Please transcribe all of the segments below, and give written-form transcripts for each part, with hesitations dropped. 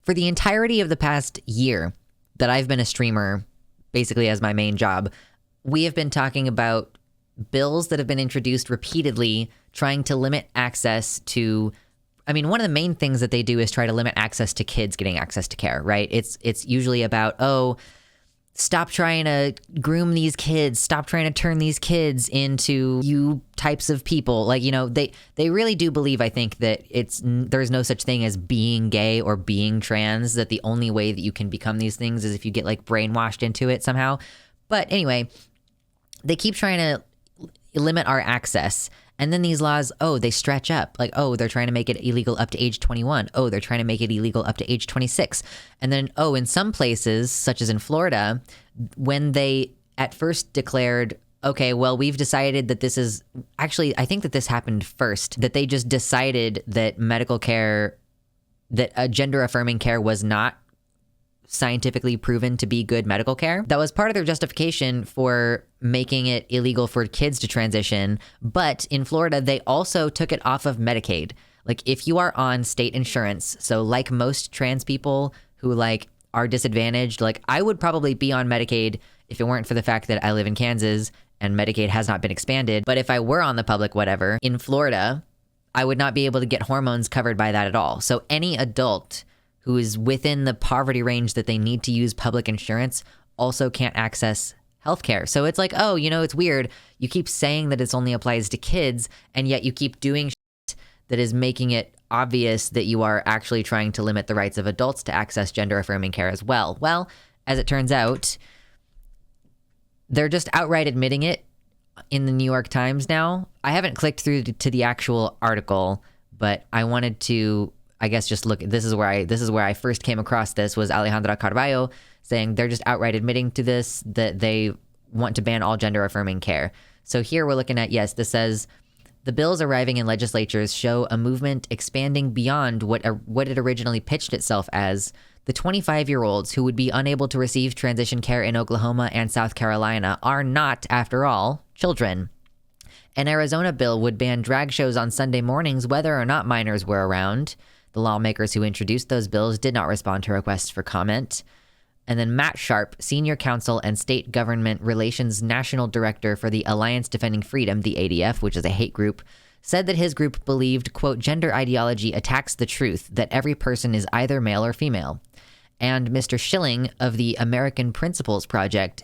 For the entirety of the past year that I've been a streamer, basically as my main job, we have been talking about bills that have been introduced repeatedly trying to limit access to, I mean, one of the main things that they do is try to limit access to kids getting access to care, right? It's usually about, oh, stop trying to groom these kids, stop trying to turn these kids into you types of people. Like, you know, they really do believe, I think, that there's no such thing as being gay or being trans, that the only way that you can become these things is if you get like brainwashed into it somehow. But anyway, they keep trying to limit our access. And then these laws, oh, they stretch up. Like, oh, they're trying to make it illegal up to age 21. Oh, they're trying to make it illegal up to age 26. And then, oh, in some places, such as in Florida, when they at first declared, okay, well, we've decided that this is actually, I think that this happened first, that they just decided that medical care, that a gender affirming care was not scientifically proven to be good medical care. That was part of their justification for making it illegal for kids to transition. But in Florida, they also took it off of Medicaid. Like, if you are on state insurance, so like most trans people who like are disadvantaged, like I would probably be on Medicaid if it weren't for the fact that I live in Kansas and Medicaid has not been expanded. But if I were on the public whatever in Florida, I would not be able to get hormones covered by that at all. So any adult who is within the poverty range that they need to use public insurance also can't access healthcare. So it's like, oh, you know, it's weird. You keep saying that it only applies to kids, and yet you keep doing shit that is making it obvious that you are actually trying to limit the rights of adults to access gender-affirming care as well. Well, as it turns out, they're just outright admitting it in the New York Times now. I haven't clicked through to the actual article, but I wanted to, I guess, just look. This is where I first came across this, was Alejandra Carballo saying they're just outright admitting to this, that they want to ban all gender affirming care. So here we're looking at, yes, this says the bills arriving in legislatures show a movement expanding beyond what it originally pitched itself as. The 25-year-olds who would be unable to receive transition care in Oklahoma and South Carolina are not, after all, children. An Arizona bill would ban drag shows on Sunday mornings whether or not minors were around. The lawmakers who introduced those bills did not respond to requests for comment. And then Matt Sharp, Senior Counsel and State Government Relations National Director for the Alliance Defending Freedom, the ADF, which is a hate group, said that his group believed, quote, gender ideology attacks the truth that every person is either male or female. And Mr. Schilling of the American Principles Project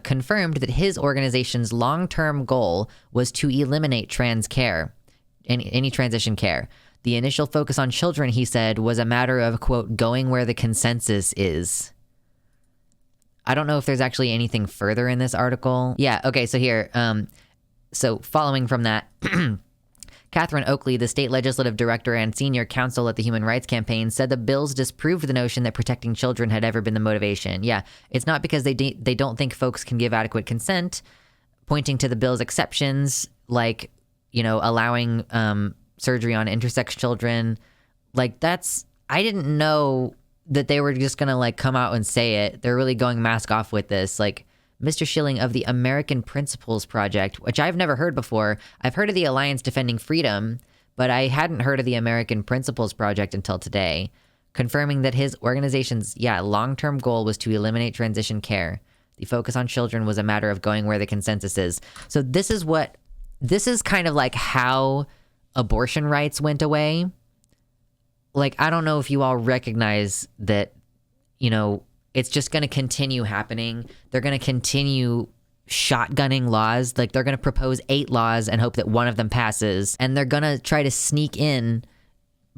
confirmed that his organization's long-term goal was to eliminate trans care, any transition care. The initial focus on children, he said, was a matter of, quote, going where the consensus is. I don't know if there's actually anything further in this article. Yeah, okay, so here, so following from that, Catherine Oakley, the state legislative director and senior counsel at the Human Rights Campaign, said the bills disproved the notion that protecting children had ever been the motivation. Yeah, it's not because they don't think folks can give adequate consent, pointing to the bill's exceptions, like, you know, allowing surgery on intersex children. Like, that's, I didn't know that they were just gonna like come out and say it. They're really going mask off with this. Like, Mr. Schilling of the American Principles Project, which I've never heard before. I've heard of the Alliance Defending Freedom, but I hadn't heard of the American Principles Project until today, confirming that his organization's, long-term goal was to eliminate transition care. The focus on children was a matter of going where the consensus is. So this is kind of like how abortion rights went away. Like, I don't know if you all recognize that, you know, it's just going to continue happening. They're going to continue shotgunning laws. Like, they're going to propose 8 laws and hope that one of them passes. And they're going to try to sneak in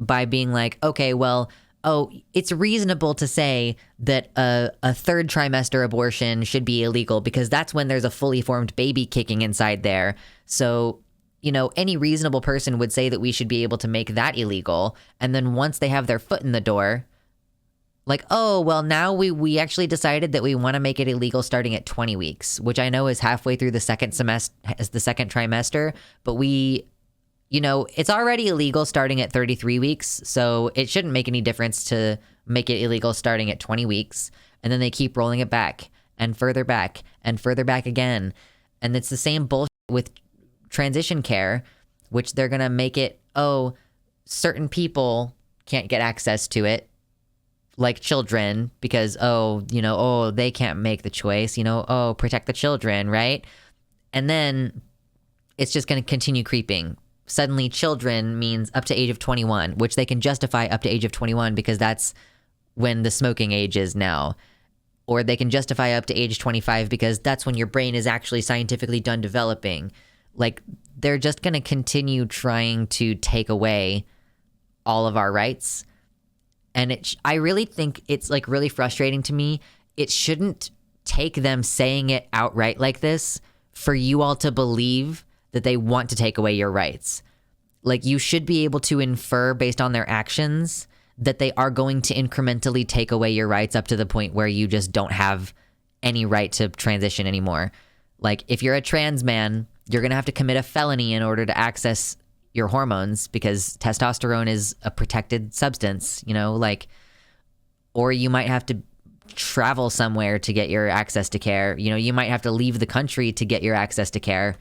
by being like, okay, well, oh, it's reasonable to say that a third trimester abortion should be illegal because that's when there's a fully formed baby kicking inside there. So, you know, any reasonable person would say that we should be able to make that illegal. And then once they have their foot in the door, like, oh, well, now we actually decided that we want to make it illegal starting at 20 weeks, which I know is halfway through the second trimester, but you know, it's already illegal starting at 33 weeks, so it shouldn't make any difference to make it illegal starting at 20 weeks. And then they keep rolling it back and further back and further back again. And it's the same bullshit with transition care, which they're going to make it, oh, certain people can't get access to it. like children because, they can't make the choice, protect the children, right? And then it's just going to continue creeping. Suddenly children means up to age of 21, which they can justify up to age of 21 because that's when the smoking age is now. Or they can justify up to age 25 because that's when your brain is actually scientifically done developing. Like, they're just going to continue trying to take away all of our rights. And I really think it's like really frustrating to me. It shouldn't take them saying it outright like this for you all to believe that they want to take away your rights. Like, you should be able to infer based on their actions that they are going to incrementally take away your rights up to the point where you just don't have any right to transition anymore. Like, if you're a trans man, you're going to have to commit a felony in order to access your hormones because testosterone is a protected substance, or you might have to travel somewhere to get your access to care. You might have to leave the country to get your access to care.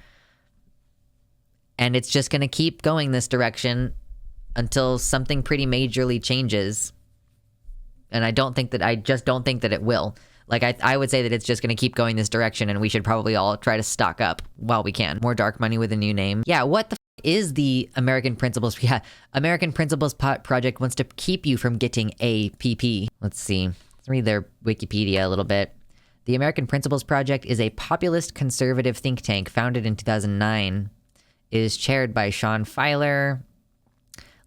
And it's just going to keep going this direction until something pretty majorly changes. And I just don't think that it will. Like, I would say that it's just going to keep going this direction, and we should probably all try to stock up while we can. More dark money with a new name. Yeah, what the is the American Principles? Yeah, American Principles Project wants to keep you from getting APP. Let's see. Let's read their Wikipedia a little bit. The American Principles Project is a populist conservative think tank founded in 2009. It is chaired by Sean Filer,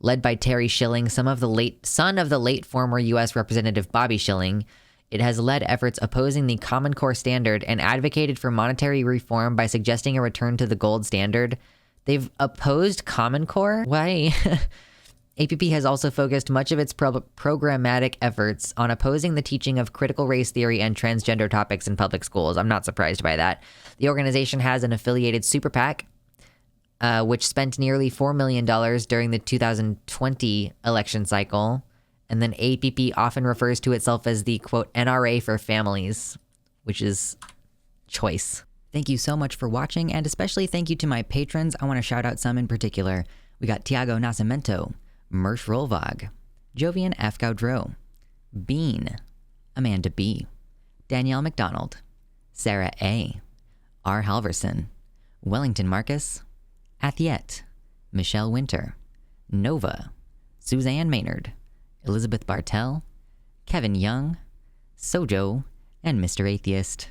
led by Terry Schilling, son of the late former U.S. Representative Bobby Schilling. It has led efforts opposing the Common Core standard and advocated for monetary reform by suggesting a return to the gold standard. They've opposed Common Core? Why? APP has also focused much of its programmatic efforts on opposing the teaching of critical race theory and transgender topics in public schools. I'm not surprised by that. The organization has an affiliated superpac, which spent nearly $4 million during the 2020 election cycle. And then APP often refers to itself as the, quote, NRA for families, which is choice. Thank you so much for watching, and especially thank you to my patrons. I want to shout out some in particular. We got Tiago Nascimento, Mersh Rolvog, Jovian F. Gaudreau, Bean, Amanda B., Danielle McDonald, Sarah A., R. Halverson, Wellington Marcus, Athiet, Michelle Winter, Nova, Suzanne Maynard, Elizabeth Bartell, Kevin Young, Sojo, and Mr. Atheist.